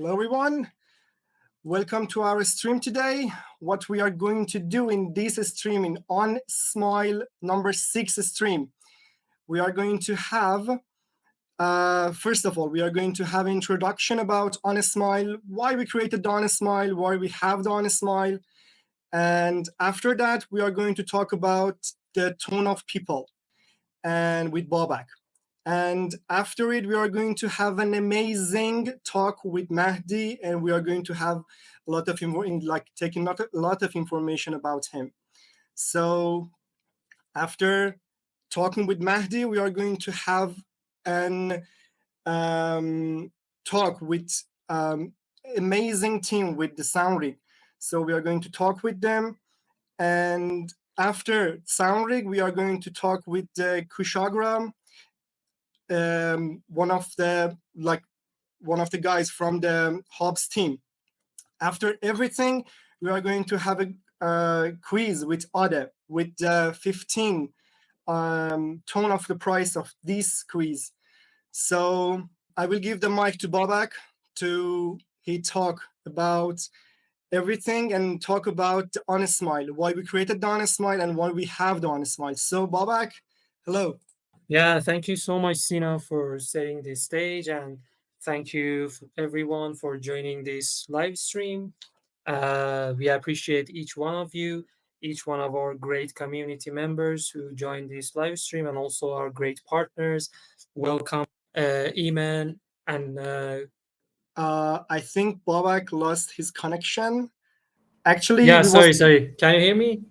Hello, everyone. Welcome to our stream today. What we are going to do in this stream, in On Smile number 6 stream, we are going to have, first of all, we are going to have an introduction about On Smile, why we created the On Smile, why we have the On Smile. And after that, we are going to talk about the tone of people and with Babak. And after it, we are going to have an amazing talk with Mahdi, and we are going to have a lot of taking a lot of information about him. So after talking with Mahdi, we are going to have an talk with amazing team with the Soundrig. So we are going to talk with them, and after Soundrig, we are going to talk with the Kushagra, one of the guys from the Hobbs team. After everything, we are going to have a quiz with Ade with 15 tone of the price of this quiz. So I will give the mic to Babak to talk about everything and talk about the Honest Smile, why we created the Honest Smile and why we have the Honest Smile. So Babak, hello. Yeah, thank you so much, Sina, for setting this stage, and thank you everyone for joining this live stream. We appreciate each one of you, each one of our great community members who joined this live stream, and also our great partners. Welcome, Iman, and I think Babak lost his connection. Actually, yeah, we was. sorry. Can you hear me?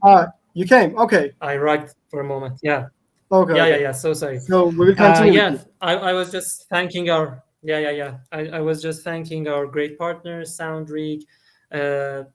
You came. Okay. I rugged for a moment. Yeah. Okay. Okay. Yeah. So sorry. So we will continue with Yeah, you. I was just thanking our I was just thanking our great partners, Soundrig,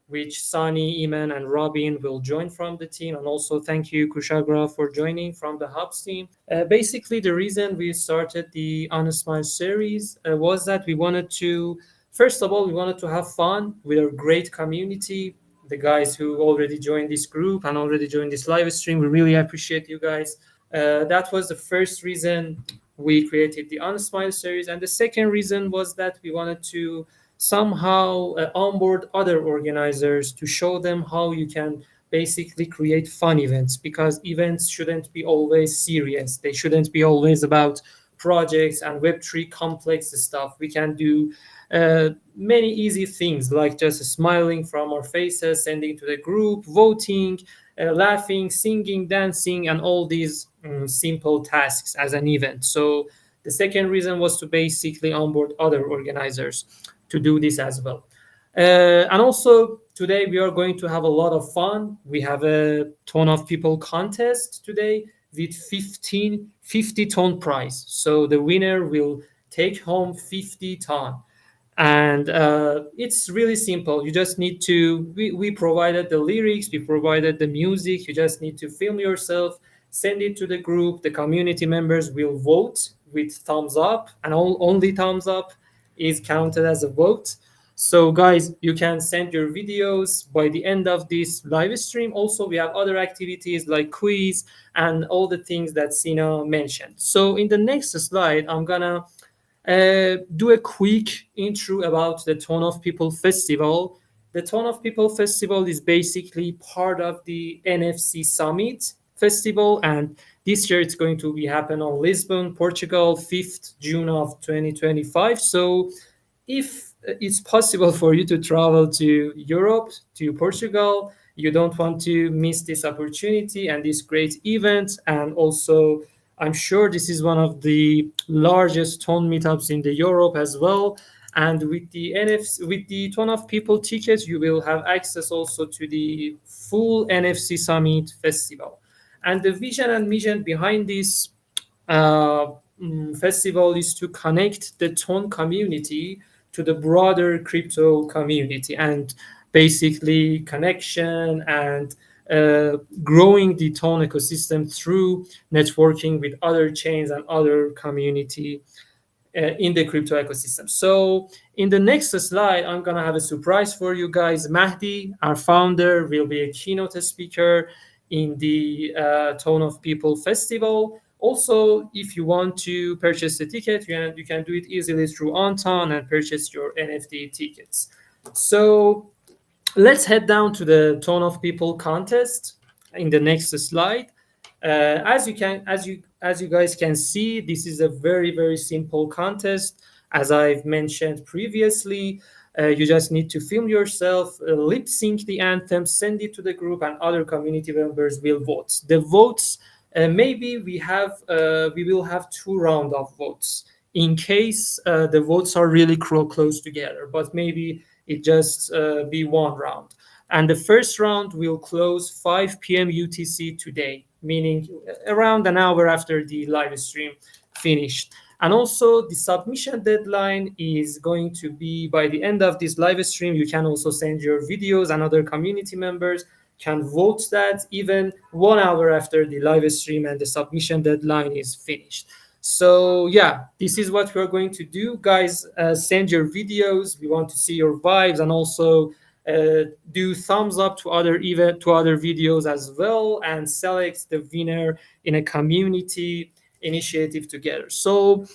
which Sunny, Iman, and Robin will join from the team, and also thank you Kushagra for joining from the Hubs team. Basically, the reason we started the Honest Smile series was that we wanted to, first of all, we wanted to have fun with our great community. The guys who already joined this group and already joined this live stream, we really appreciate you guys. That was the first reason we created the Unsmile series. And the second reason was that we wanted to somehow onboard other organizers to show them how you can basically create fun events, because events shouldn't be always serious. They shouldn't be always about projects and Web3 complex stuff. We can do many easy things like just smiling from our faces, sending to the group, voting, laughing, singing, dancing, and all these simple tasks as an event. So the second reason was to basically onboard other organizers to do this as well. And also today we are going to have a lot of fun. We have a ton of people contest today with 50 ton prize. So the winner will take home 50 ton. And it's really simple. You just need to, we provided the lyrics, we provided the music. You just need to film yourself, send it to the group. The community members will vote with thumbs up, and only thumbs up is counted as a vote. So guys, you can send your videos by the end of this live stream. Also, we have other activities like quiz and all the things that Sina mentioned. So in the next slide, I'm gonna do a quick intro about the Tone of People Festival. The Tone of People Festival is basically part of the NFC Summit Festival, and this year it's going to be happen on Lisbon, Portugal, 5th June of 2025. So if it's possible for you to travel to Europe, to Portugal, you don't want to miss this opportunity and this great event. And also, I'm sure this is one of the largest tone meetups in the Europe as well. And with the NFC, with the ton of people tickets, you will have access also to the full NFC Summit Festival. And the vision and mission behind this festival is to connect the tone community to the broader crypto community, and basically connection and growing the tone ecosystem through networking with other chains and other community in the crypto ecosystem. So in the next slide, I'm gonna have a surprise for you guys. Mahdi, our founder, will be a keynote speaker in the Tone of People Festival. Also, if you want to purchase the ticket, you can do it easily through ONTON and purchase your NFT tickets. So let's head down to the Tone of People contest in the next slide. As you guys can see, this is a very simple contest. As I've mentioned previously, you just need to film yourself, lip sync the anthem, send it to the group, and other community members will vote. The votes, maybe we will have two round of votes in case the votes are really close together, but maybe it just be one round. And the first round will close 5 p.m. UTC today, meaning around an hour after the live stream finished. And also, the submission deadline is going to be by the end of this live stream. You can also send your videos, and other community members can vote that even 1 hour after the live stream and the submission deadline is finished. So yeah, this is what we're going to do, guys. Send your videos. We want to see your vibes, and also do thumbs up to other videos as well, and select the winner in a community initiative together. So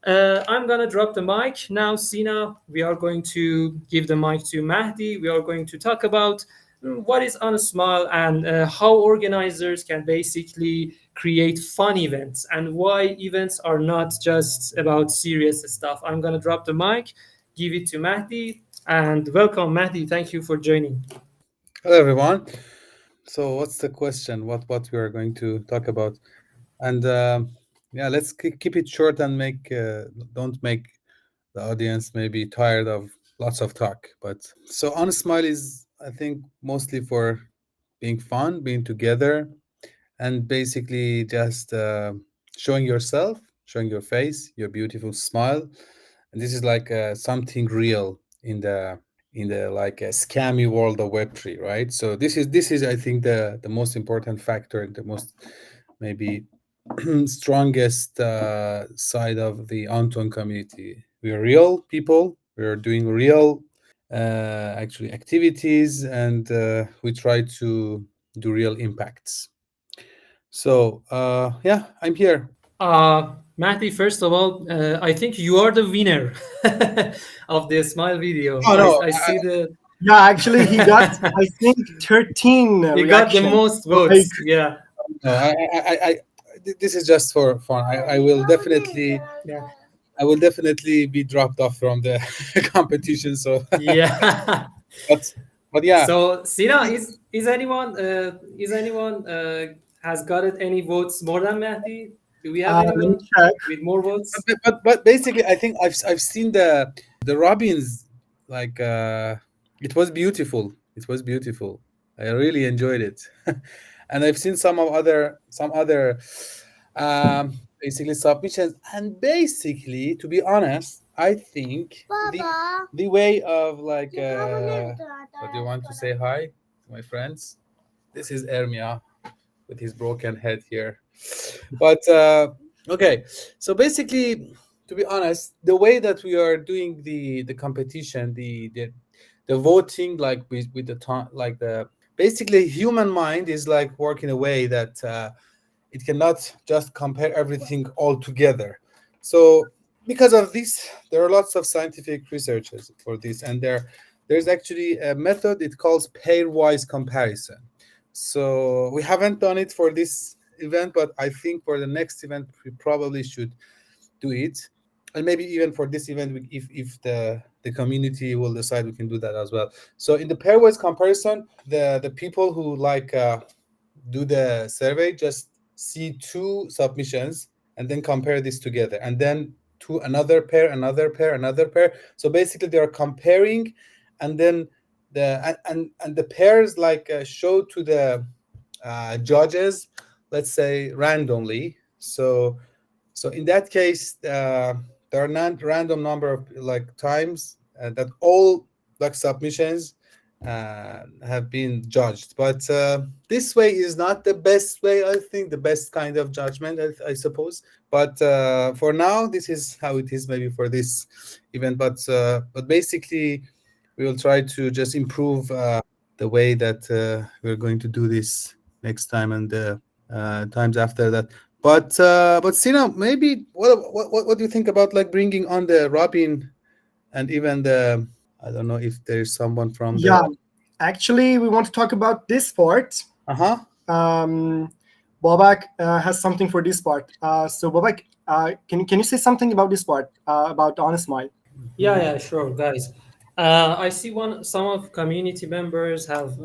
I'm gonna drop the mic now, Sina. We are going to give the mic to Mahdi. We are going to talk about what is on a smile, and how organizers can basically create fun events, and why events are not just about serious stuff. I'm gonna drop the mic, give it to Mahdi, and welcome, Mahdi. Thank you for joining. Hello, everyone. So, what's the question? What we are going to talk about? And yeah, let's keep it short and don't make the audience maybe tired of lots of talk. But so, on smile is, I think, mostly for being fun, being together, and basically just showing yourself, showing your face, your beautiful smile. And this is like something real in the like a scammy world of Web3, right? So this is I think the most important factor, the most maybe strongest side of the Anton community. We are real people. We are doing real actually activities, and we try to do real impacts. So yeah, I'm here. Mahdi, first of all, I think you are the winner of the smile video. Oh no, I see the Yeah, actually, he got, I think, 13 you got the reactions. most Like, votes. Yeah, no, this is just for fun. yeah, I will definitely be dropped off from the competition. So, yeah. but but yeah, So, Sina, is anyone has gotten any votes more than Mahdi? Do we have let me anyone check. with more votes? but basically, I think I've seen the Robins, like it was beautiful. It was beautiful. I really enjoyed it, and I've seen some other basically submissions. And basically, to be honest, I think the way of like what do you want to say hi to my friends? This is Ermia with his broken head here. But okay, so basically, to be honest, the way that we are doing the competition, the voting, like with the time, like the basically human mind is like work in a way that it cannot just compare everything all together. So because of this, there are lots of scientific researches for this, and there's actually a method it calls pairwise comparison. So we haven't done it for this event, but I think for the next event we probably should do it, and maybe even for this event, if the community will decide, we can do that as well. So in the pairwise comparison, the people who like do the survey just see two submissions and then compare this together, and then to another pair, another pair, another pair. So basically they are comparing, and then and the pairs like show to the judges, let's say randomly. So in that case, there are non-random number of like times that all like submissions have been judged. But this way is not the best way. I think the best kind of judgment, I suppose. But for now, this is how it is. Maybe for this event, but basically, we will try to just improve the way that we're going to do this next time, and times after that. But Sina, maybe what do you think about like bringing on the Robin and even the, I don't know if there's someone from the. Yeah, actually, we want to talk about this part. Uh-huh. Um, Bobak has something for this part. So Bobak, can you say something about this part about Honest Smile? Yeah, yeah, sure, guys. I see some of community members have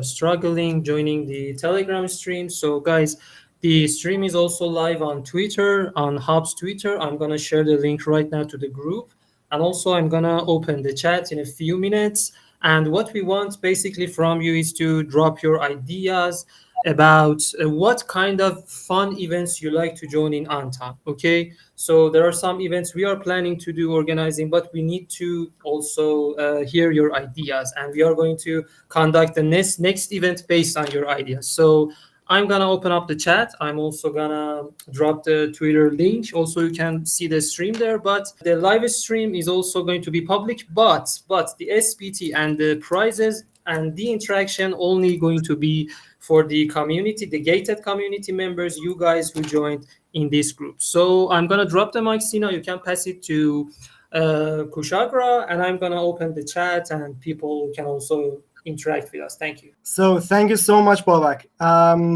struggling joining the Telegram stream. So, guys, the stream is also live on Twitter, on Hub's Twitter. I'm gonna share the link right now to the group, and also I'm gonna open the chat in a few minutes. And what we want basically from you is to drop your ideas about what kind of fun events you like to join in ONTON. Okay, so there are some events we are planning to do organizing, but we need to also hear your ideas, and we are going to conduct the next event based on your ideas. So I'm gonna open up the chat. I'm also gonna drop the Twitter link. Also, you can see the stream there. But the live stream is also going to be public. But the SPT and the prizes and the interaction only going to be for the community, the gated community members, you guys who joined in this group. So I'm gonna drop the mic, Sina. You can pass it to Kushagra, and I'm gonna open the chat, and people can also interact with us. Thank you. So thank you so much, Bobak.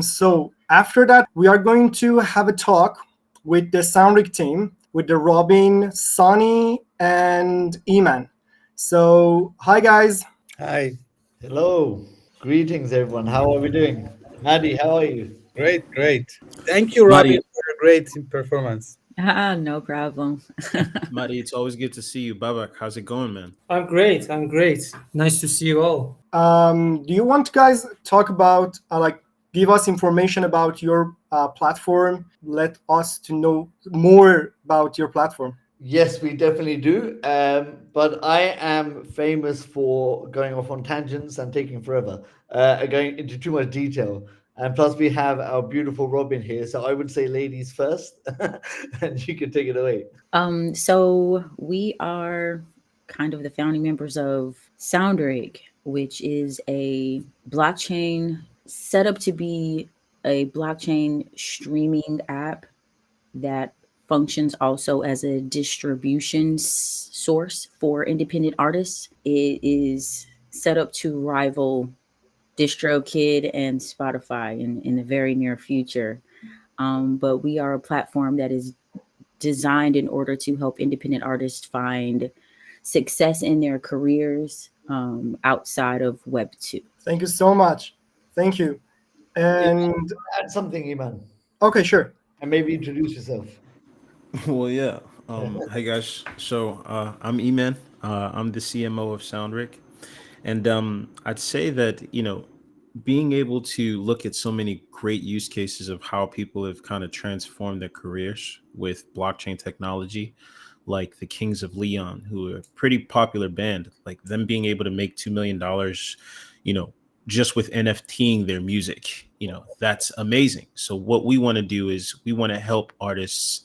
So after that, we are going to have a talk with the Soundric team, with the Robin, Sonny, and Eman. So hi guys. Hi. Hello. Greetings, everyone. How are we doing? Maddie, how are you? Great, great. Thank you, Robin, Marty, for a great performance. No problem. Marty, it's always good to see you. Babak, how's it going, man? I'm great. I'm great. Nice to see you all. Do you want guys talk about give us information about your platform? Let us to know more about your platform. Yes, we definitely do. But I am famous for going off on tangents and taking forever, going into too much detail. And plus, we have our beautiful Robin here. So I would say ladies first, and you can take it away. So we are kind of the founding members of Soundrig, which is a blockchain set up to be a blockchain streaming app that functions also as a distribution source for independent artists. It is set up to rival DistroKid and Spotify in the very near future. But we are a platform that is designed in order to help independent artists find success in their careers outside of Web2. Thank you so much. Thank you. And Add something, Iman, okay, sure. and maybe introduce yourself. Well, yeah. Hey guys. So I'm Eman. I'm the CMO of Soundric, and I'd say that being able to look at so many great use cases of how people have kind of transformed their careers with blockchain technology, like the Kings of Leon, who are a pretty popular band, like them being able to make $2 million, just with NFTing their music, that's amazing. So what we want to do is we want to help artists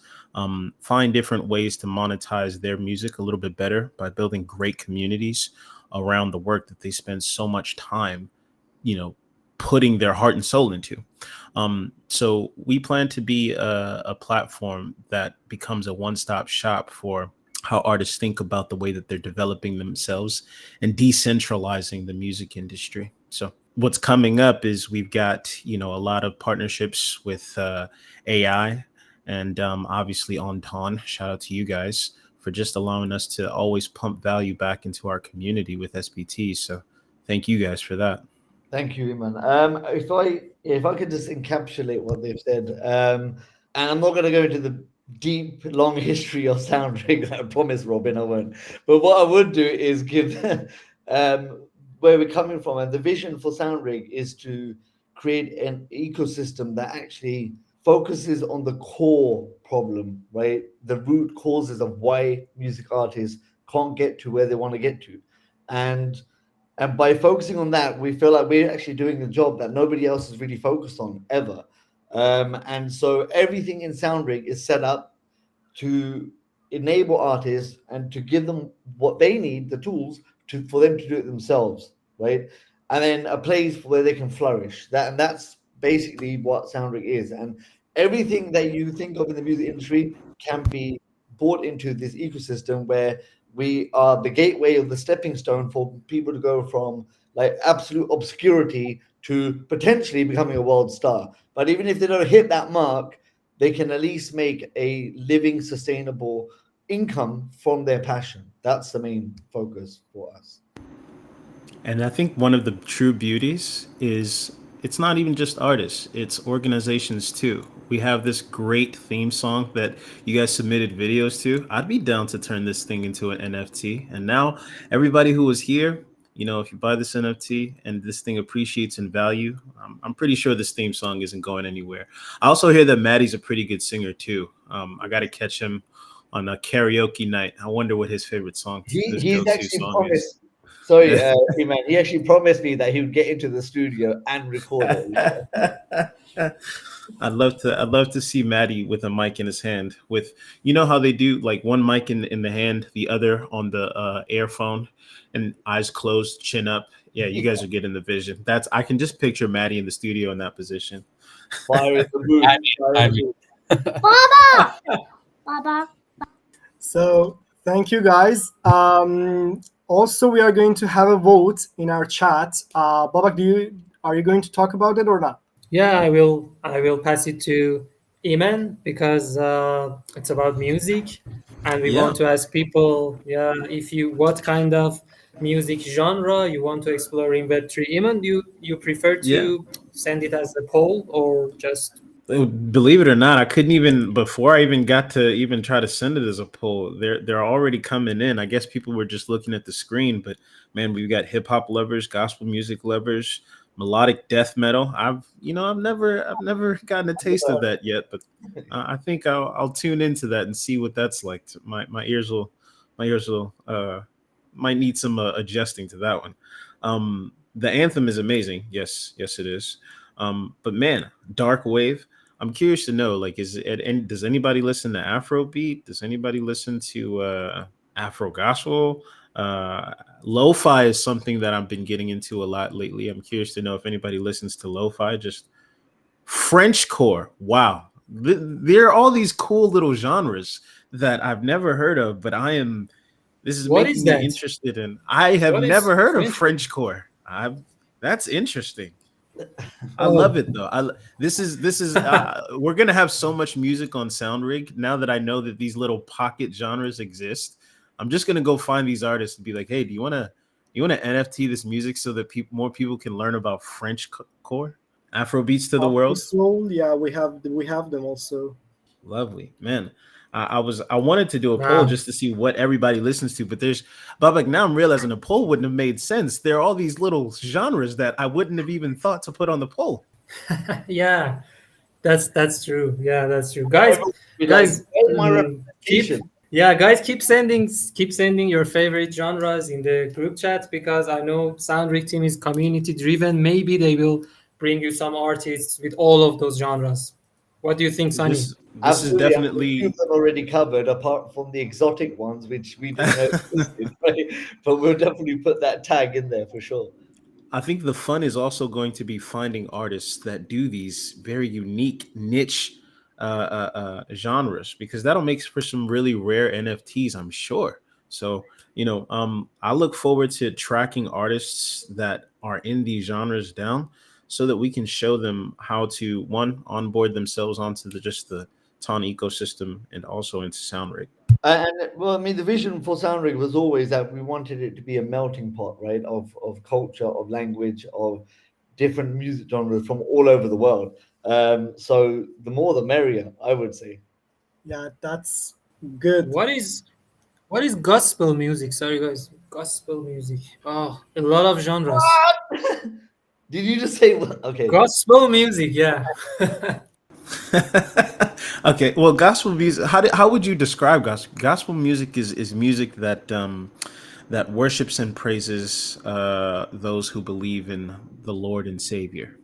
find different ways to monetize their music a little bit better by building great communities around the work that they spend so much time, putting their heart and soul into. So we plan to be a platform that becomes a one-stop shop for how artists think about the way that they're developing themselves and decentralizing the music industry. So what's coming up is we've got, a lot of partnerships with AI and obviously ONTON. Shout out to you guys for just allowing us to always pump value back into our community with SBT. So thank you guys for that. Thank you, Iman. If I could just encapsulate what they've said, and I'm not going to go into the deep, long history of Soundring. I promise, Robin, I won't. But what I would do is give where we're coming from, and the vision for Soundring is to create an ecosystem that actually focuses on the core problem, right? The root causes of why music artists can't get to where they want to get to, and by focusing on that, we feel like we're actually doing a job that nobody else is really focused on ever. And so everything in Soundrig is set up to enable artists and to give them what they need, the tools for them to do it themselves, right? And then a place where they can flourish. That's basically what Soundrig is. And everything that you think of in the music industry can be brought into this ecosystem where we are the gateway of the stepping stone for people to go from like absolute obscurity to potentially becoming a world star. But even if they don't hit that mark, they can at least make a living, sustainable income from their passion. That's the main focus for us. And I think one of the true beauties is it's not even just artists, it's organizations too. We have this great theme song that you guys submitted videos to. I'd be down to turn this thing into an NFT. And now everybody who was here, if you buy this NFT and this thing appreciates in value, I'm pretty sure this theme song isn't going anywhere. I also hear that Maddie's a pretty good singer too. I got to catch him on a karaoke night. I wonder what his favorite song, his He's go-to actually song is. promised. Sorry, man. He actually promised me that he would get into the studio and record it. I'd love to see Maddie with a mic in his hand with, how they do like one mic in the hand, the other on the earphone, and eyes closed, chin up. Yeah, you guys are getting the vision. I can just picture Maddie in the studio in that position. Fire in the booth. Fire in the booth. Baba! Baba. So thank you, guys. Also, we are going to have a vote in our chat. Babak, are you going to talk about it or not? Yeah, I will. I will pass it to Iman because it's about music, and we Yeah. want to ask people, what kind of music genre you want to explore in Web3. Iman, you prefer to send it as a poll or just? Believe it or not, I couldn't even before I even got to even try to send it as a poll. They're already coming in. I guess people were just looking at the screen, but man, we've got hip hop lovers, gospel music lovers, melodic death metal. I've never gotten a taste of that yet, but I think I'll tune into that and see what that's like. My ears will might need some adjusting to that one. The anthem is amazing. Yes, it is. But man, dark wave. I'm curious to know, like, does anybody listen to Afrobeat? Does anybody listen to Afro gospel? Lo-fi is something that I've been getting into a lot lately. I'm curious to know if anybody listens to lo-fi. Just Frenchcore. Wow, there are all these cool little genres that I've never heard of, but this is What making is me that? interested in. I have What is never heard of Frenchcore? Frenchcore. That's interesting. I love it though. This is we're gonna have so much music on SoundRig now that I know that these little pocket genres exist. I'm just gonna go find these artists and be like, hey, do you wanna NFT this music so that more people can learn about French core, Afro beats to the world? Soul, yeah, we have them also. Lovely, man. I wanted to do a poll Wow. just to see what everybody listens to, but like now I'm realizing a poll wouldn't have made sense. There are all these little genres that I wouldn't have even thought to put on the poll. Yeah, that's true. Yeah, that's true. Guys, My keep representation. keep sending your favorite genres in the group chat because I know SoundRig team is community driven. Maybe they will bring you some artists with all of those genres. What do you think, Sunny? This is Absolutely, and a few definitely of them already covered, apart from the exotic ones, which we didn't know existed, right? But we'll definitely put that tag in there for sure. I think the fun is also going to be finding artists that do these very unique niche genres because that'll make for some really rare NFTs, I'm sure. So, I look forward to tracking artists that are in these genres down so that we can show them how to onboard themselves onto the Ton ecosystem and also into SoundRig. And well, I mean, the vision for Soundrig was always that we wanted it to be a melting pot, right, of culture, of language, of different music genres from all over the world. So the more the merrier, I would say. Yeah, that's good. What is gospel music? Sorry, guys. Gospel music. Oh, a lot of genres. Did you just say what? Okay. Gospel music, yeah. Okay, well, gospel music. How would you describe gospel? Gospel music is music that that worships and praises those who believe in the Lord and Savior.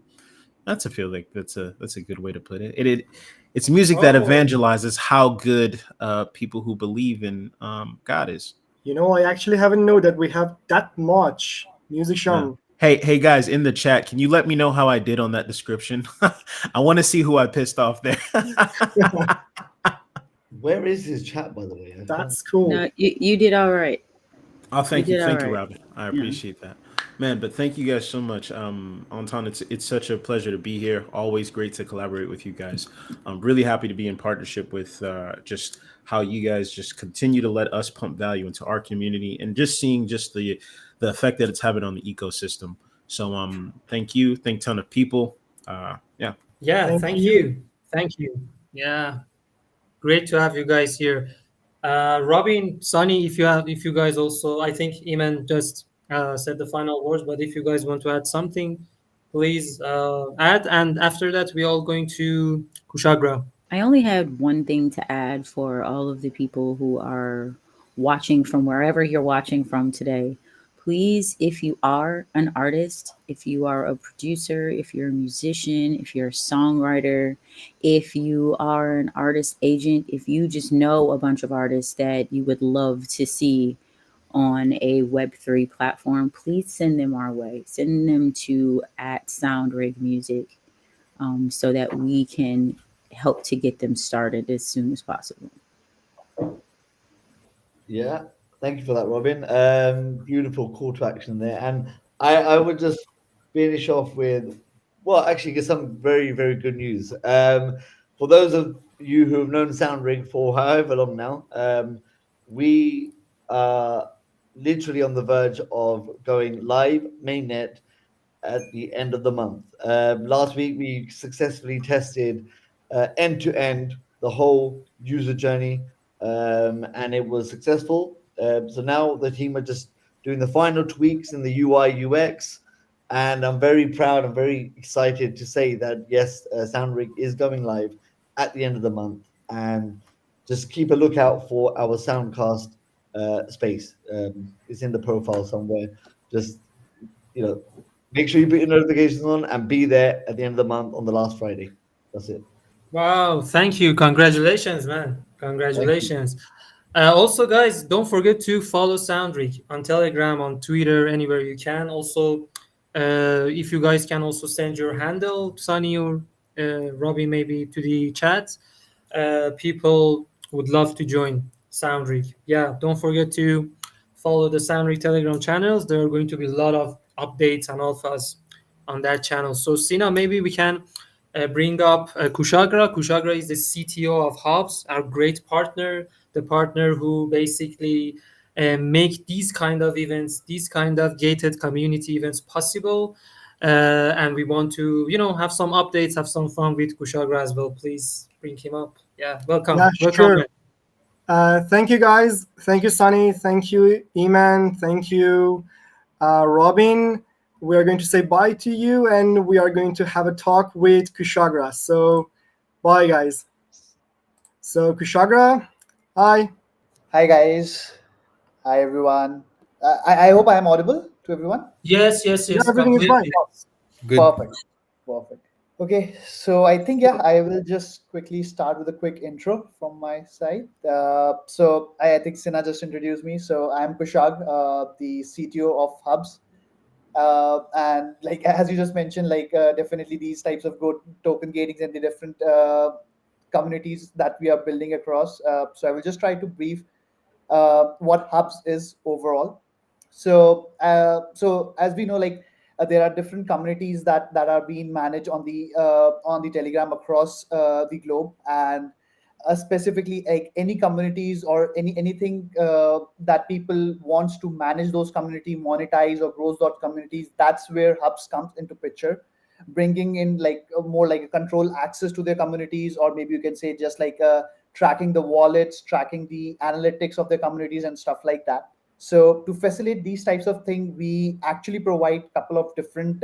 I feel like that's a good way to put it. It's music that Oh. evangelizes how good people who believe in God is. I actually haven't known that we have that much music genre. Hey guys, in the chat, can you let me know how I did on that description? I want to see who I pissed off there. Where is his chat, by the way? I can't. That's cool. No, you did all right. Oh, You did all thank you, right. Robin. I Yeah. appreciate that, man. But thank you guys so much, Anton. It's such a pleasure to be here. Always great to collaborate with you guys. I'm really happy to be in partnership with just how you guys just continue to let us pump value into our community and just seeing just the effect that it's having on the ecosystem. So thank you, thank ton of people. Yeah. Yeah, Thank thank you. you. Thank you. Yeah, great to have you guys here. Robin, Sunny, if you guys also, I think Iman just said the final words, but if you guys want to add something, please add. And after that, we all going to Kushagra. I only had one thing to add for all of the people who are watching from wherever you're watching from today. Please, if you are an artist, if you are a producer, if you're a musician, if you're a songwriter, if you are an artist agent, if you just know a bunch of artists that you would love to see on a Web3 platform, please send them our way. Send them to at Soundrig Music, so that we can help to get them started as soon as possible. Yeah, thank you for that, Robin. Beautiful call to action there. And I would just finish off with, well, actually, get some very, very good news. For those of you who have known Soundring for however long now, we are literally on the verge of going live mainnet at the end of the month. Last week, we successfully tested end to end the whole user journey, and it was successful. So now the team are just doing the final tweaks in the UI UX, and I'm very proud and very excited to say that yes, Soundrig is going live at the end of the month, and just keep a lookout for our Soundcast space. It's in the profile somewhere. Just you know, make sure you put your notifications on and be there at the end of the month on the last Friday. That's it. Wow, thank you. Congratulations, man. Thank you. Congratulations. Also, guys, don't forget to follow Soundreek on Telegram, on Twitter, anywhere you can. Also, if you guys can also send your handle, Sunny or Robbie, maybe to the chat. People would love to join Soundreek. Yeah, don't forget to follow the Soundreek Telegram channels. There are going to be a lot of updates and alphas on that channel. So, Sina, maybe we can bring up Kushagra. Kushagra is the CTO of Hubs, our great partner, the partner who basically make these kind of events, these kind of gated community events possible. And we want to, have some updates, have some fun with Kushagra as well. Please bring him up. Yeah, Yeah, welcome. sure. Thank you, guys. Thank you, Sunny. Thank you, Iman. Thank you, Robin. We are going to say bye to you, and we are going to have a talk with Kushagra. So, bye, guys. So, Kushagra, hi. Hi guys. Hi everyone. I hope I am audible to everyone. Yes, Yeah, everything is fine. completely. Good. Perfect. Perfect. Okay, so I think I will just quickly start with a quick intro from my side. I think Sina just introduced me. So I'm Kushag, the CTO of Hubs, and like as you just mentioned, definitely these types of good token gatings and the different communities that we are building across. So I will just try to brief what Hubs is overall. So as we know, there are different communities that are being managed on the Telegram across the globe, and specifically like any communities or anything that people wants to manage those community, monetize or grows those communities. That's where Hubs comes into picture, bringing in like more like a control access to their communities, or maybe you can say just tracking the wallets, tracking the analytics of their communities and stuff like that. So to facilitate these types of things, we actually provide a couple of different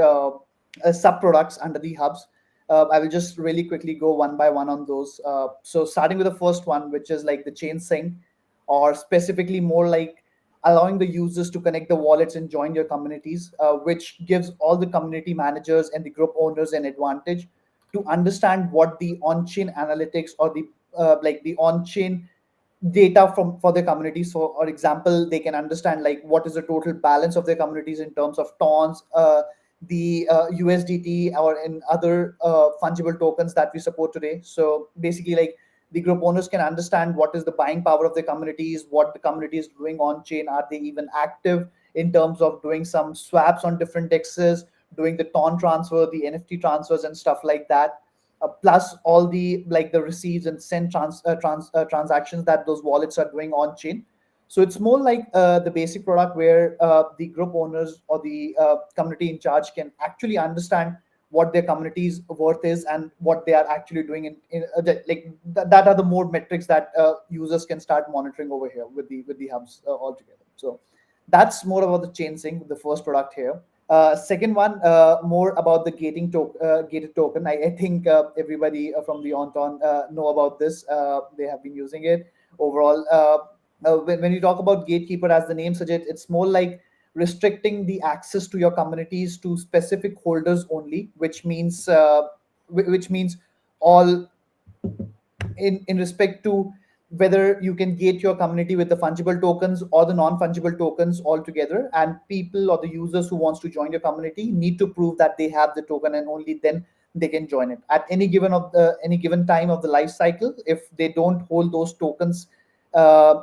sub products under the Hubs. I will just really quickly go one by one on those. So starting with the first one, which is like the chain sync, or specifically more like allowing the users to connect the wallets and join your communities, which gives all the community managers and the group owners an advantage to understand what the on-chain analytics or the on-chain data from for their communities. So, for example, they can understand like what is the total balance of their communities in terms of tons, the USDT, or in other fungible tokens that we support today. So basically, like the group owners can understand what is the buying power of the communities, what the community is doing on chain, are they even active in terms of doing some swaps on different dexes, doing the ton transfer, the NFT transfers, and stuff like that. Plus all the like the receives and send transactions that those wallets are doing on chain. So it's more like the basic product where the group owners or the community in charge can actually understand what their community's worth is and what they are actually doing that are the more metrics that users can start monitoring over here with the hubs altogether. So that's more about the chain sync, the first product here. Second one, more about the gated token. I think everybody from the ONTON know about this. They have been using it overall. When you talk about gatekeeper, as the name suggests, it's more like restricting the access to your communities to specific holders only, which means all in respect to whether you can gate your community with the fungible tokens or the non-fungible tokens altogether, and people or the users who wants to join your community need to prove that they have the token, and only then they can join it at any given time of the life cycle. If they don't hold those tokens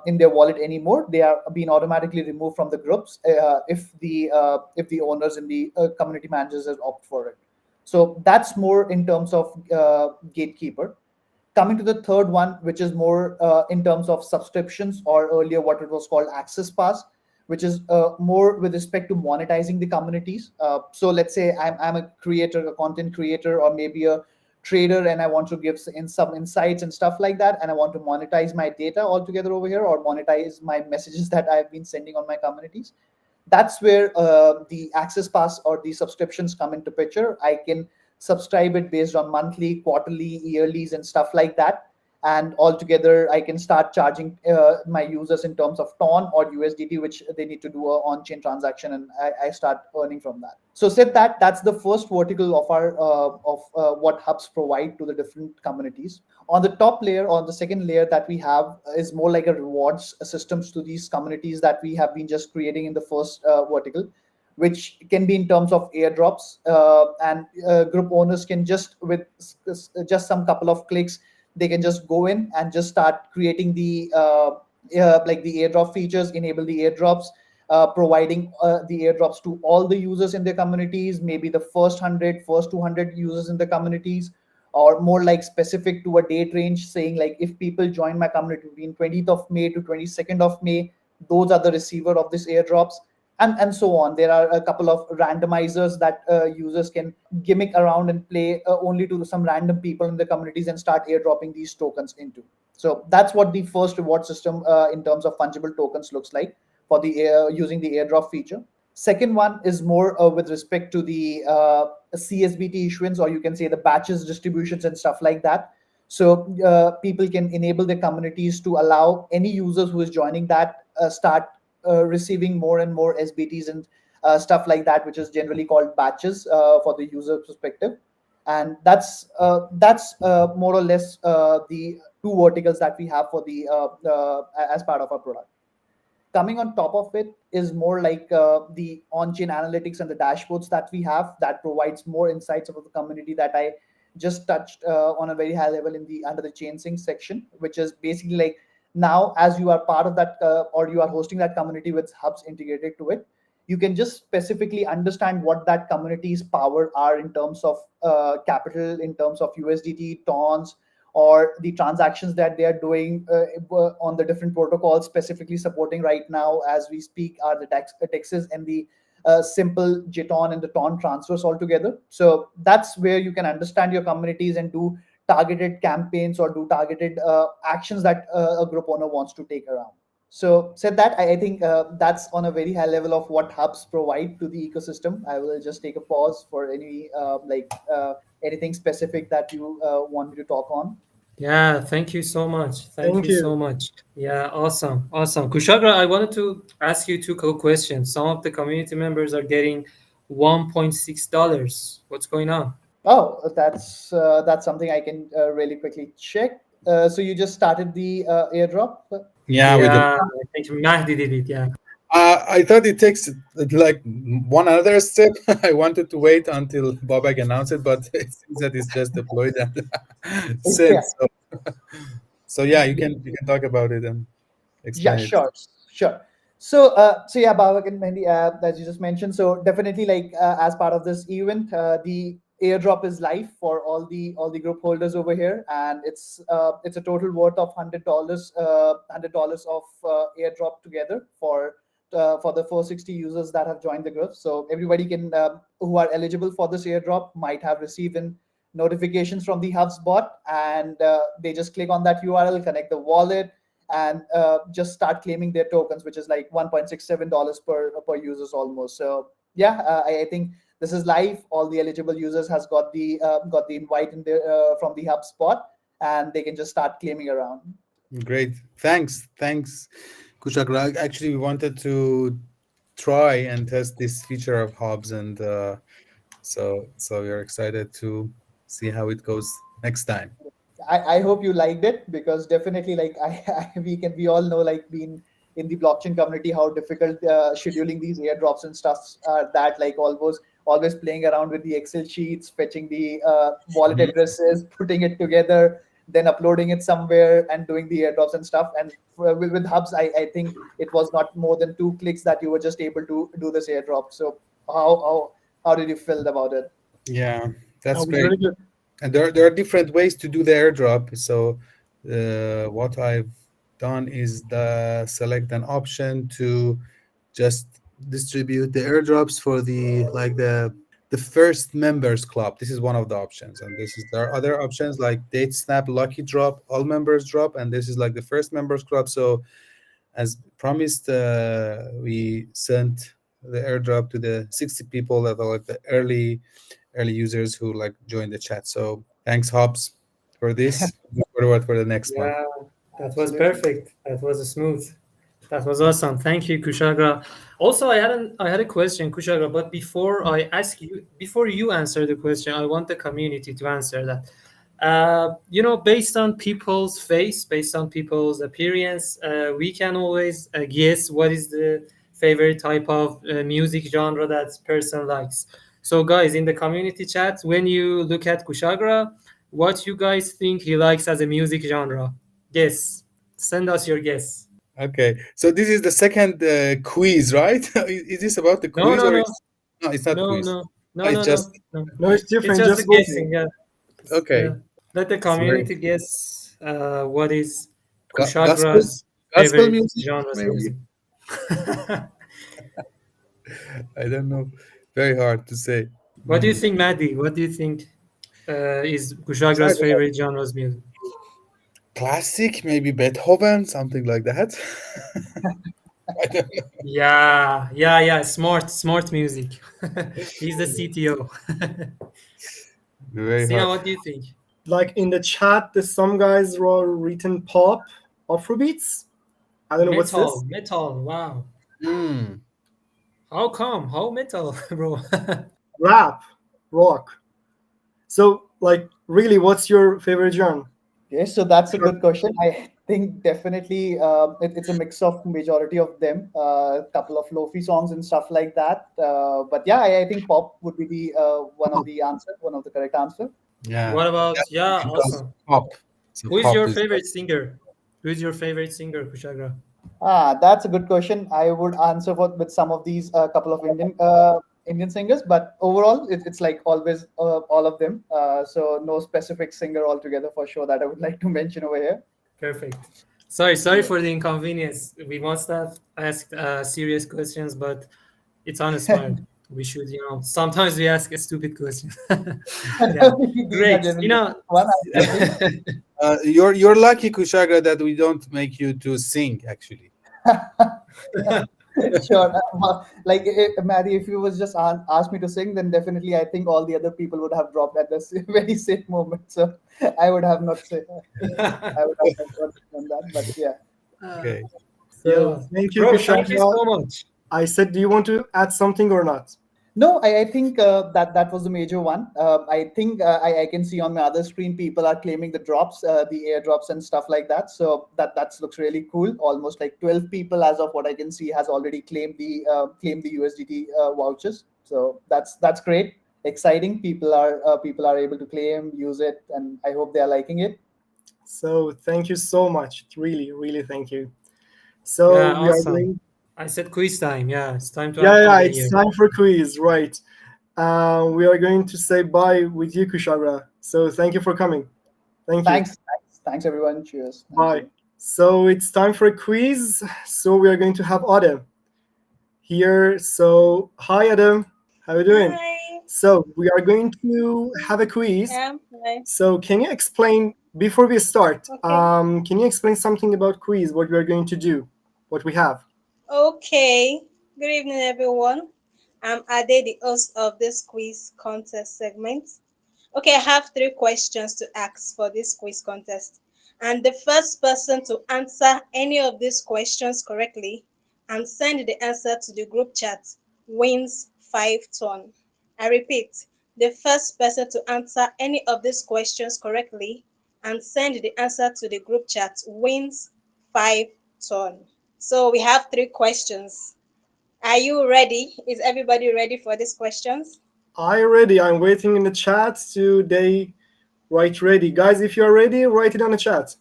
in their wallet anymore, they are being automatically removed from the groups if the owners and the community managers have opt for it. So that's more in terms of gatekeeper. Coming to the third one, which is more in terms of subscriptions, or earlier what it was called access pass, which is more with respect to monetizing the communities. So let's say I'm a creator, a content creator, or maybe a trader, and I want to give in some insights and stuff like that, and I want to monetize my data altogether over here, or monetize my messages that I've been sending on my communities. That's where the access pass or the subscriptions come into picture. I can subscribe it based on monthly, quarterly, yearlies, and stuff like that. And altogether, I can start charging my users in terms of ton or USDT, which they need to do a on-chain transaction, and I start earning from that. So said that, that's the first vertical of our what hubs provide to the different communities. On the top layer, on the second layer that we have, is more like a rewards systems to these communities that we have been just creating in the first vertical, which can be in terms of airdrops, and group owners can just with just some couple of clicks, they can just go in and just start creating the like the airdrop features, enable the airdrops, providing the airdrops to all the users in their communities, maybe the first 100, first 200 users in the communities, or more like specific to a date range, saying like if people join my community between 20th of May to 22nd of May, those are the receiver of this airdrops, and so on. There are a couple of randomizers that users can gimmick around and play only to some random people in the communities and start airdropping these tokens into. So that's what the first reward system in terms of fungible tokens looks like for the using the airdrop feature. Second one is more with respect to the CSBT issuance, or you can say the batches distributions and stuff like that. So people can enable their communities to allow any users who is joining that start receiving more and more SBTs and stuff like that, which is generally called batches for the user perspective. And that's more or less the two verticals that we have for the as part of our product. Coming on top of it is more like the on-chain analytics and the dashboards that we have that provides more insights about the community that I just touched on a very high level in the under the chain sync section, which is basically like now as you are part of that or you are hosting that community with hubs integrated to it, you can just specifically understand what that community's power are in terms of capital, in terms of USDT tons, or the transactions that they are doing on the different protocols. Specifically supporting right now as we speak are the Texas and the simple JTON and the TON transfers altogether. So that's where you can understand your communities and do targeted campaigns or do targeted actions that a group owner wants to take around. So said that, I think that's on a very high level of what hubs provide to the ecosystem. I will just take a pause for any anything specific that you want me to talk on. Yeah, thank you so much. Thank Thank you so you. much. Yeah, awesome. Awesome. Kushagra, I wanted to ask you two cool questions. Some of the community members are getting $1.6. What's going on? Oh, that's something I can really quickly check. So you just started the airdrop. Yeah, with the. Yeah, I think Mahdi did it. Yeah. I thought it takes like one another step. I wanted to wait until Babak announced it, but it seems that it's just deployed and Yeah. sent. So yeah, you can talk about it and Yeah, explain it. sure, sure. So yeah, Bhavak and Mehndi, as you just mentioned, so definitely like as part of this event, the airdrop is live for all the group holders over here, and it's a total worth of $100, $100 of airdrop together for the 460 users that have joined the group. So everybody can who are eligible for this airdrop might have received an notifications from the HubSpot, and they just click on that URL, connect the wallet, and just start claiming their tokens, which is like $1.67 per users almost. So yeah, I think this is live. All the eligible users has got the invite in the from the HubSpot, and they can just start claiming around. Great, thanks, Kushak. Actually, we wanted to try and test this feature of Hubs, and so we're excited to see how it goes next time. I hope you liked it, because definitely like we all know, like being in the blockchain community, how difficult scheduling these airdrops and stuff are, that like always playing around with the Excel sheets, fetching the wallet Mhm. addresses, putting it together, then uploading it somewhere and doing the airdrops and stuff. And with Hubs, I think it was not more than 2 clicks that you were just able to do this airdrop. So how did you feel about it? Yeah, That that's was great. really good. And there are different ways to do the airdrop. So what I've done is select an option to just distribute the airdrops for the first members club. This is one of the options, and there are other options like date snap, lucky drop, all members drop, and this is like the first members club. So as promised, we sent the airdrop to the 60 people that are like the early users who like joined the chat. So thanks, Hobbs, for this. Look forward for the next one. Yeah, that was Absolutely. perfect. That was smooth. That was awesome. Thank you, Kushagra. Also, I had a question, Kushagra, but before you answer the question, I want the community to answer that. Based on people's face, based on people's appearance, we can always guess what is the favorite type of music genre that person likes. So, guys, in the community chat, when you look at Kushagra, what you guys think he likes as a music genre? Guess. Send us your guess. Okay, so this is the second quiz, right? Is this about the No, quiz no, or no, no? It's not no, quiz. no, Oh, no, it's no, just no, no. No, it's It's different. just a Just voting. guessing. Yeah, okay. yeah. Let the It's very community guess what is gospel, Kushagra's gospel favorite music, genres maybe. music. I don't know. Very hard to say. What do you Mm. think, Maddie? What do you think is So I Kushagra's don't know. favorite genres music? Classic, maybe Beethoven, something like that. I don't know. Yeah, yeah, yeah. Smart music. He's the CTO. Very Sina, hard. what do you think? Like in the chat, there's some guys were written pop, Afrobeats. I don't know what's Metal, this. metal. Wow. Mm. How come? How metal, bro? Rap, rock. So, like, really, what's your favorite genre? Yes, so that's a good question. I think definitely it's a mix of majority of them, a couple of lofi songs and stuff like that. But yeah, I think pop would be the one of the correct answer. Yeah. What about, yeah, Because awesome. pop. So Who is pop your is favorite singer? Who is your favorite singer, Kushagra? That's a good question. I would answer with some of these couple of Indian singers, but overall, it's like always all of them. So no specific singer altogether for sure that I would like to mention over here. Perfect. Sorry for the inconvenience. We must have asked serious questions, but it's on a smile. We should, sometimes we ask a stupid question. Yeah, These are great. generally one. Absolutely. you're lucky, Kushagra, that we don't make you to sing actually. Sure. Like Maddie, if you was just asked me to sing, then definitely I think all the other people would have dropped at this very same moment. So I would have not say I would have not done that. But yeah. Okay. Yeah, So, thank you, bro, thank you Kushaka. so much. I said, do you want to add something or not? No, I think that was the major one. I think I can see on my other screen people are claiming the drops, the airdrops and stuff like that. So that looks really cool. Almost like 12 people, as of what I can see, has already claimed the USDT vouchers. So that's great, exciting. People are able to claim, use it, and I hope they are liking it. So thank you so much. Really, really thank you. So Yeah, we are awesome. going. I said quiz time. Yeah, it's time to Yeah, yeah, continue it's here. time for quiz, right? We are going to say bye with you, Kushagra. So thank you for coming. Thank you. Thanks everyone. Cheers. Thank Bye. you. So it's time for a quiz. So we are going to have Adam here. So hi, Adam. How are you doing? Hi. So we are going to have a quiz. Yeah, I'm fine. So can you explain before we start? Okay. Can you explain something about quiz? What we are going to do? What we have? Okay. Good evening, everyone. I'm Ade, the host of this quiz contest segment. Okay, I have three questions to ask for this quiz contest. And the first person to answer any of these questions correctly and send the answer to the group chat wins 5 ton. I repeat, the first person to answer any of these questions correctly and send the answer to the group chat wins 5 ton. So we have three questions. Are you ready? Is everybody ready for these questions? I ready. I'm waiting in the chat to they write ready. Guys, if you're ready, write it on the chat.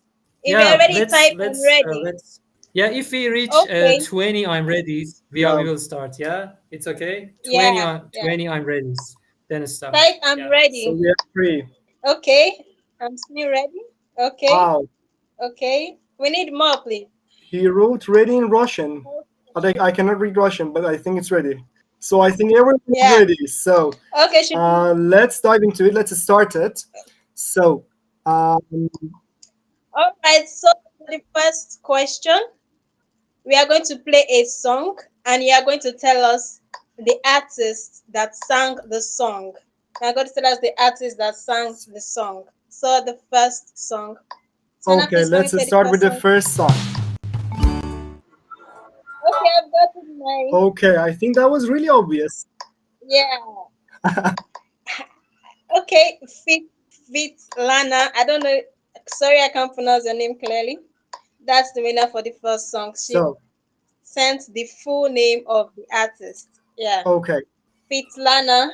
If you're Yeah, ready, type I'm ready. let's. Yeah, if we reach Okay. 20, I'm ready. Yeah. We will start. Yeah, it's okay. Yeah, yeah. 20, I'm ready. Then start. Type I'm Yeah. So ready. we have three. Okay. I'm still ready. Okay. Wow. Okay. We need more, please. He wrote ready in Russian. I cannot read Russian, but I think it's ready. So I think everyone is Yeah. ready. So Okay, should we? let's dive into it. Let's start it. So um, All right. So for the first question, we are going to play a song, and you are going to tell us the artist that sang the song. You are going to tell us the artist that sang the song. So the first song. Sana, okay, please can we let's play the start with first the song? first song. Okay, I've got my Okay, I think that was really obvious. yeah. Okay, Fit Lana. I don't know. Sorry, I can't pronounce your name clearly. That's the winner for the first song. She So sent the full name of the artist. Yeah, okay, Fit Lana.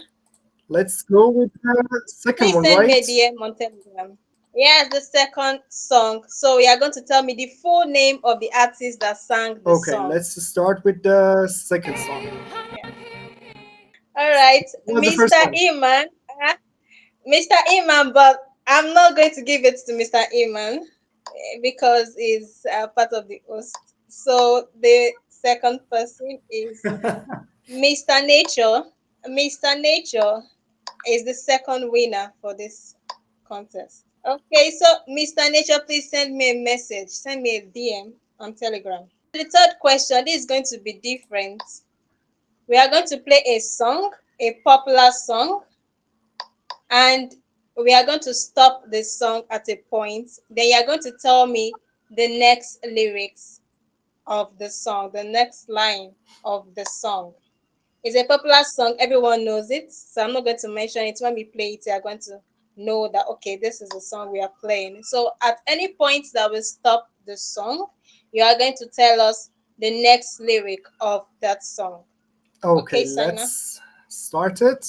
let's go with the second Please one, send me right? a DM on Telegram. Yes, the second song. So you are going to tell me the full name of the artist that sang the Okay, song. let's start with the second song. Yeah. All right, What's the first Mr. song? Iman. Mr. Iman, but I'm not going to give it to Mr. Iman because he's part of the host. So the second person is Mr. Nature. Mr. Nature is the second winner for this contest. Okay, so Mr. Nature, please send me a message. Send me a DM on Telegram. The third question, this is going to be different. We are going to play a song, a popular song, and we are going to stop the song at a point. Then you are going to tell me the next lyrics of the song, the next line of the song. It's a popular song, everyone knows it, so I'm not going to mention it. When we play it, you are going to know that okay, this is the song we are playing. So at any point that we stop the song, you are going to tell us the next lyric of that song. Okay, Okay, Sana? let's start it.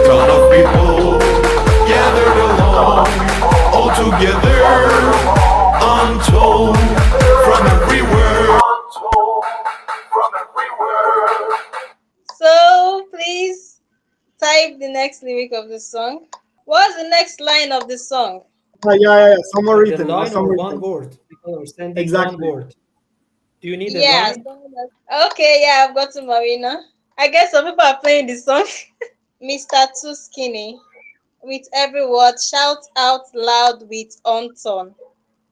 Crowd of people gathered along, all together, untold from everywhere. So please type the next lyric of the song. What's the next line of the song? Yeah. Some are Like the written. line Some or one written. word. People are sending one Exactly. word. Do you need a Yeah. line? Okay, yeah, I've got to Marina. I guess some people are playing the song. Mr. Too Skinny. With every word, shout out loud with ONTON.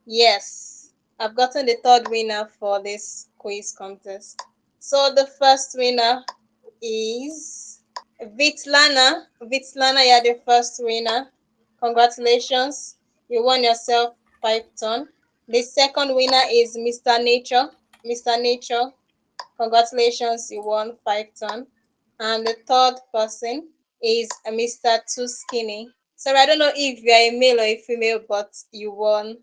Yes, I've gotten the third winner for this quiz contest. So the first winner is Vitlana. Vitlana, you're the first winner. Congratulations, you won yourself 5 ton. The second winner is Mr. Nature. Mr. Nature, congratulations, you won 5 ton. And the third person is Mr. Too Skinny. So I don't know if you are a male or a female, but you won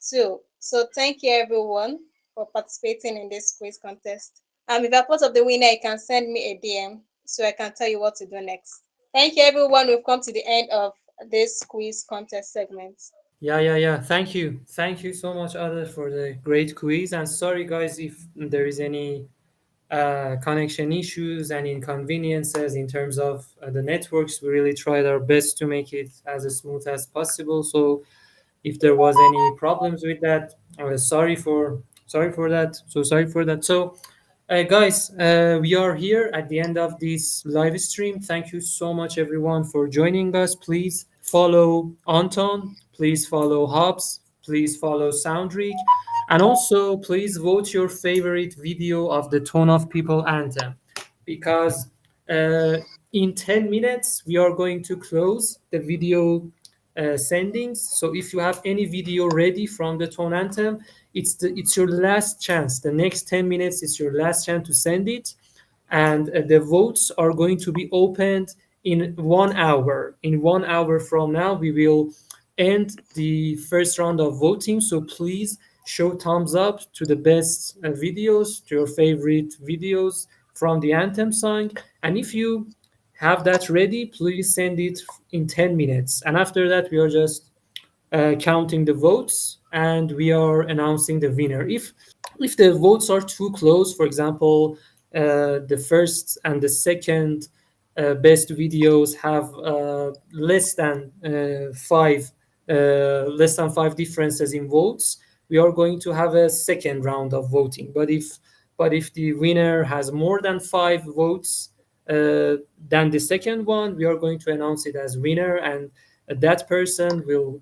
too. So thank you everyone for participating in this quiz contest. If you're part of the winner, you can send me a DM so I can tell you what to do next. Thank you everyone. We've come to the end of this quiz contest segment. Yeah. Thank you so much, Ada, for the great quiz. And sorry, guys, if there is any connection issues and inconveniences in terms of the networks. We really tried our best to make it as smooth as possible. So if there was any problems with that, sorry for that. So sorry for that. So guys, we are here at the end of this live stream. Thank you so much, everyone, for joining us. Please follow Anton. Please follow Hobbs. Please follow Soundreek. And also, please vote your favorite video of the Tone of People anthem because in 10 minutes, we are going to close the video sendings. So if you have any video ready from the Tone anthem, it's your last chance. The next 10 minutes is your last chance to send it. And the votes are going to be opened in 1 hour. In 1 hour from now, we will end the first round of voting. So please show thumbs up to the best videos, to your favorite videos from the anthem song. And if you have that ready, please send it in 10 minutes. And after that, we are just counting the votes and we are announcing the winner. If the votes are too close, for example, the first and the second best videos have less than five differences in votes, we are going to have a second round of voting. But if the winner has more than 5 votes than the second one, we are going to announce it as winner, and that person will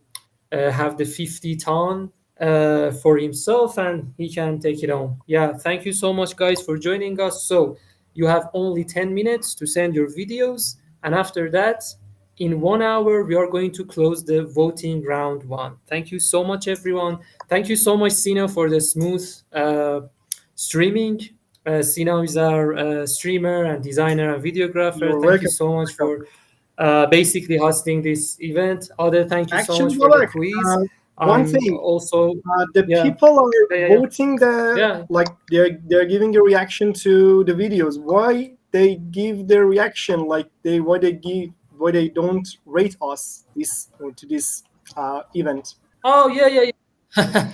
have the 50 ton for himself and he can take it on. Yeah, thank you so much, guys, for joining us. So you have only 10 minutes to send your videos, and after that, in 1 hour, we are going to close the voting round one. Thank you so much, everyone. Thank you so much, Sina, for the smooth streaming. Sina is our streamer and designer and videographer. You're Thank you welcome. so much for basically hosting this event. Other, thank you so Actually, much for the Babak, quiz. one I'm thing, also, the yeah, people are yeah. voting the Yeah. like they're giving a reaction to the videos. Why they give their reaction like why they don't rate us this to this event? Oh, yeah. I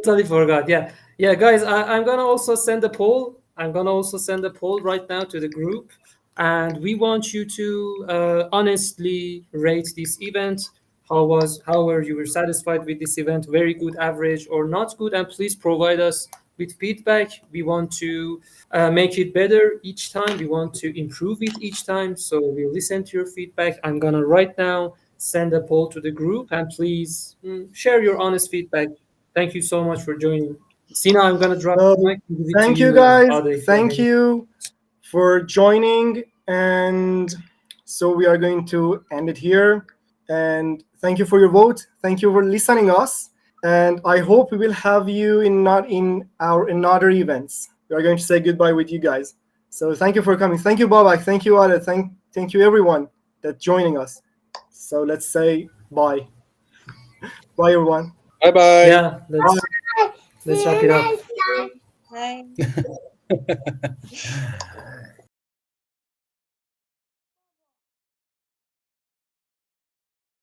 totally forgot. Yeah, guys, I'm gonna also send a poll. I'm gonna also send a poll right now to the group, and we want you to honestly rate this event. How were you were satisfied with this event? Very good, average, or not good? And please provide us with feedback. We want to make it better each time. We want to improve it each time. So we'll listen to your feedback. I'm gonna right now send a poll to the group, and please share your honest feedback. Thank you so much for joining. Sina, I'm gonna drop the So mic and give it to thank you you and guys. Ade, if you have Thank any. you for joining, and so we are going to end it here. And thank you for your vote. Thank you for listening us. And I hope we will have you not in our another events. We are going to say goodbye with you guys. So thank you for coming. Thank you, Babak. Thank you, Ade. Thank you everyone that joining us. So let's say bye. Bye everyone. Bye bye. Yeah, let's wrap it up. Bye.